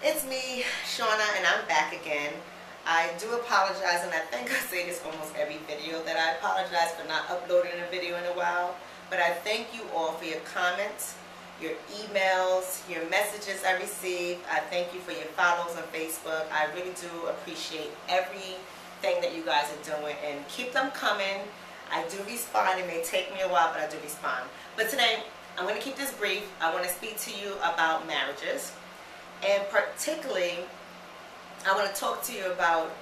It's me, Shauna, and I'm back again. I do apologize, and I think I say this almost every video, that I apologize for not uploading a video in a while. But I thank you all for your comments, your emails, your messages I receive. I thank you for your follows on Facebook. I really do appreciate everything that you guys are doing, and keep them coming. I do respond. It may take me a while, but I do respond. But today, I'm going to keep this brief. I want to speak to you about marriages. And particularly, I want to talk to you about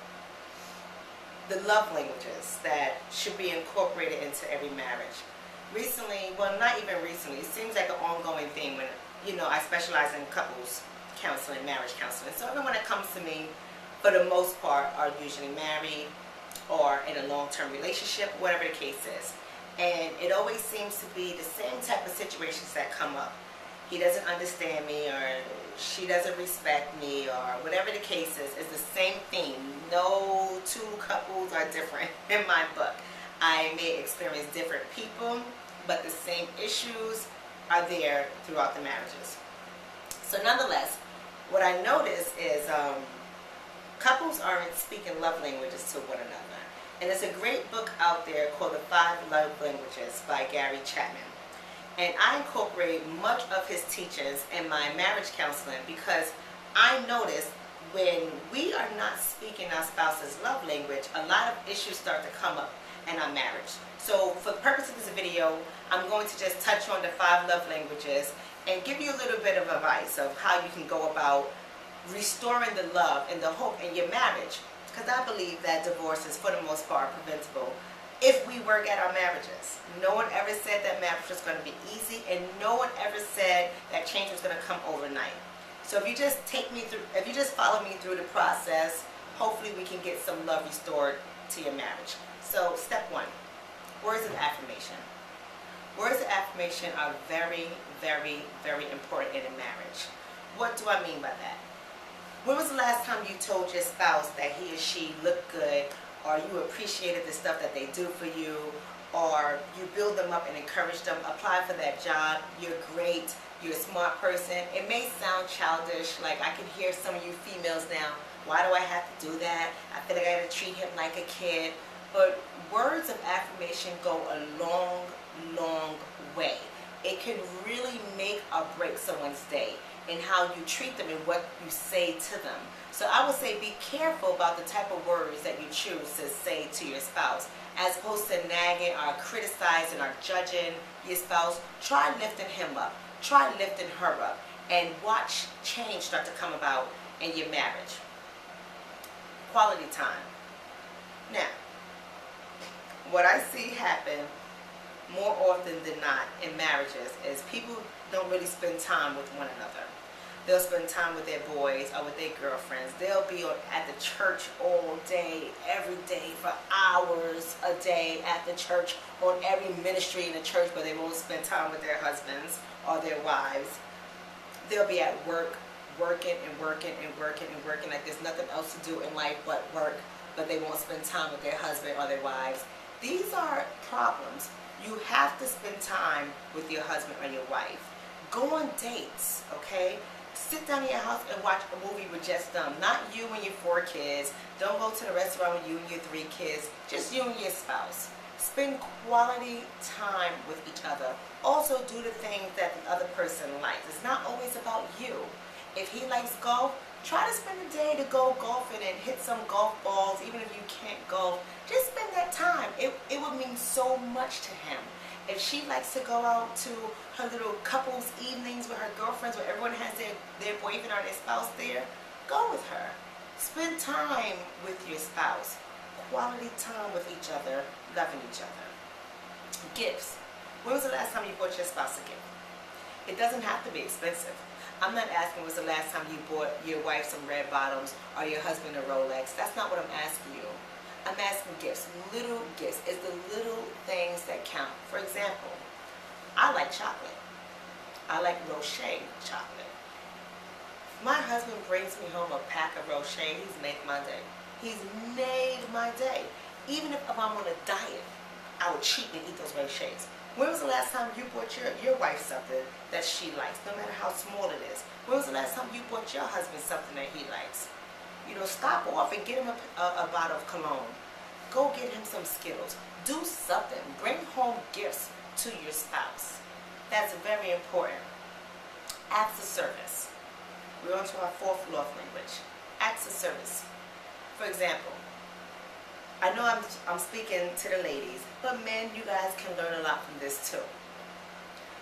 the love languages that should be incorporated into every marriage. Recently, well, not even recently, it seems like an ongoing thing when, I specialize in couples counseling, marriage counseling. So everyone that comes to me, for the most part, are usually married or in a long-term relationship, whatever the case is. And it always seems to be the same type of situations that come up. He doesn't understand me, or she doesn't respect me, or whatever the case is, it's the same theme. No two couples are different in my book. I may experience different people, but the same issues are there throughout the marriages. So nonetheless, what I notice is couples aren't speaking love languages to one another. And there's a great book out there called The 5 Love Languages by Gary Chapman. And I incorporate much of his teachings in my marriage counseling because I notice when we are not speaking our spouse's love language, a lot of issues start to come up in our marriage. So for the purpose of this video, I'm going to just touch on the 5 love languages and give you a little bit of advice of how you can go about restoring the love and the hope in your marriage. Because I believe that divorces, for the most part, are preventable if we work at our marriages. No one ever said that marriage was going to be easy, and no one ever said that change was going to come overnight. So if you just follow me through the process, hopefully we can get some love restored to your marriage. So step 1, words of affirmation. Words of affirmation are very, very, very important in a marriage. What do I mean by that? When was the last time you told your spouse that he or she looked good, or you appreciated the stuff that they do for you, or you build them up and encourage them, apply for that job, you're great, you're a smart person? It may sound childish, like I can hear some of you females now, why do I have to do that? I feel like I gotta treat him like a kid. But words of affirmation go a long, long way. It can really make or break someone's day and how you treat them and what you say to them. So I would say be careful about the type of words that you choose to say to your spouse. As opposed to nagging or criticizing or judging your spouse, try lifting him up. Try lifting her up. And watch change start to come about in your marriage. Quality time. Now, what I see happen more often than not in marriages is people don't really spend time with one another. They'll spend time with their boys or with their girlfriends. They'll be at the church all day, every day, for hours a day at the church, on every ministry in the church, but they won't spend time with their husbands or their wives. They'll be at work, working and working and working and working like there's nothing else to do in life but work, but they won't spend time with their husband or their wives. These are problems. You have to spend time with your husband or your wife. Go on dates, okay? Sit down in your house and watch a movie with just them. Not you and your 4 kids. Don't go to the restaurant with you and your 3 kids. Just you and your spouse. Spend quality time with each other. Also do the things that the other person likes. It's not always about you. If he likes golf, try to spend a day to go golfing and hit some golf balls, even if you can't golf. Just spend that time. It would mean so much to him. If she likes to go out to her little couples evenings with her girlfriends where everyone has their boyfriend or their spouse there, go with her. Spend time with your spouse. Quality time with each other, loving each other. Gifts. When was the last time you bought your spouse a gift? It doesn't have to be expensive. I'm not asking when was the last time you bought your wife some red bottoms or your husband a Rolex. That's not what I'm asking you. I'm asking gifts, little gifts. It's the little things that count. For example, I like chocolate. I like Rocher chocolate. My husband brings me home a pack of Rocher. He's made my day. He's made my day. Even if I'm on a diet, I would cheat and eat those rice shakes. When was the last time you bought your wife something that she likes, no matter how small it is? When was the last time you bought your husband something that he likes? You know, stop off and get him a bottle of cologne. Go get him some Skittles. Do something. Bring home gifts to your spouse. That's very important. Acts of service. We're on to our fourth love language. Acts of service. For example, I know I'm speaking to the ladies, but men, you guys can learn a lot from this too.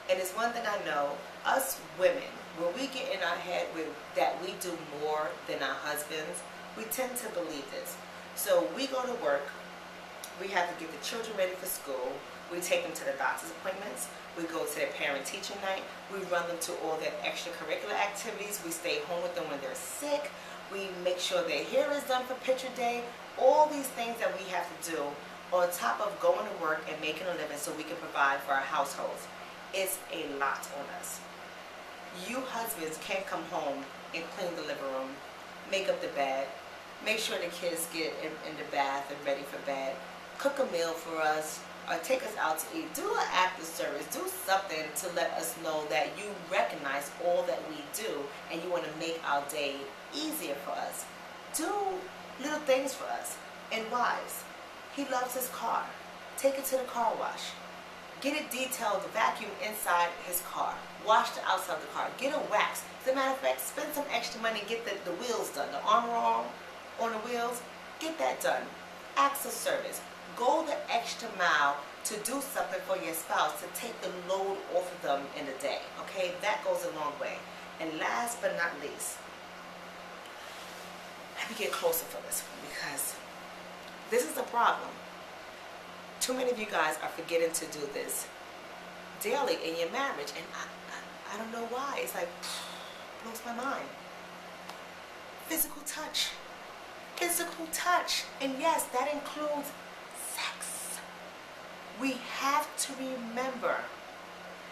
And it's one thing I know, us women, when we get in our head that we do more than our husbands, we tend to believe this. So we go to work, we have to get the children ready for school, we take them to the doctor's appointments, we go to their parent-teacher night, we run them to all their extracurricular activities, we stay home with them when they're sick, we make sure their hair is done for picture day, all these things that we have to do on top of going to work and making a living so we can provide for our households. It's a lot on us. You husbands can't come home and clean the living room, make up the bed, make sure the kids get in the bath and ready for bed, cook a meal for us, or take us out to eat. Do an act of service. Do something to let us know that you recognize all that we do and you want to make our day easier for us. Do little things for us. And wives, he loves his car. Take it to the car wash. Get it detailed, the vacuum inside his car. Wash the outside of the car. Get a wax. As a matter of fact, spend some extra money and get the wheels done. The armor on the wheels, get that done. Acts of service. Go the extra mile to do something for your spouse, to take the load off of them in the day. Okay, that goes a long way. And last but not least, let me get closer for this one, because this is a problem. Too many of you guys are forgetting to do this daily in your marriage, and I don't know why. It's like, blows my mind. Physical touch. Physical touch. And yes, that includes sex. We have to remember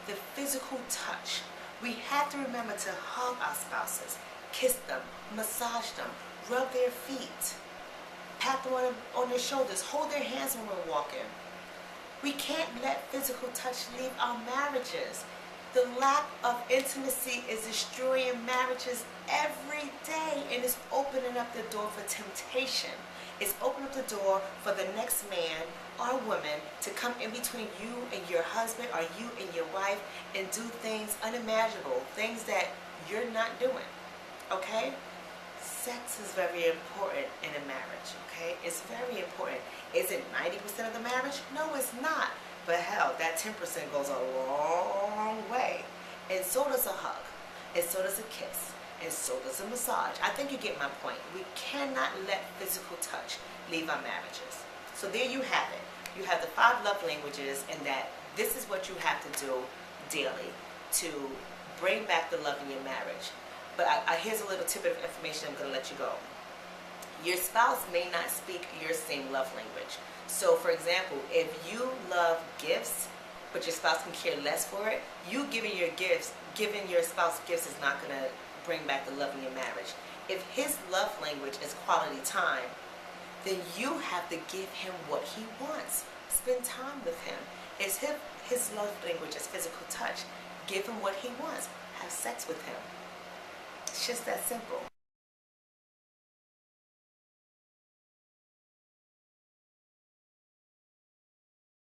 the physical touch. We have to remember to hug our spouses, kiss them, massage them, rub their feet, pat them on their shoulders, hold their hands when we're walking. We can't let physical touch leave our marriages. The lack of intimacy is destroying marriages every day, and it's opening up the door for temptation. It's opening up the door for the next man or woman to come in between you and your husband or you and your wife and do things unimaginable, things that you're not doing, okay? Sex is very important in a marriage, okay? It's very important. Is it 90% of the marriage? No, it's not. But hell, that 10% goes a long way. And so does a hug. And so does a kiss. And so does a massage. I think you get my point. We cannot let physical touch leave our marriages. So there you have it. You have the 5 love languages, and that this is what you have to do daily to bring back the love in your marriage. But here's a little tip of information I'm going to let you go. Your spouse may not speak your same love language. So, for example, if you love gifts, but your spouse can care less for it, you giving your spouse gifts is not going to bring back the love in your marriage. If his love language is quality time, then you have to give him what he wants. Spend time with him. If his love language is physical touch, give him what he wants. Have sex with him. It's just that simple.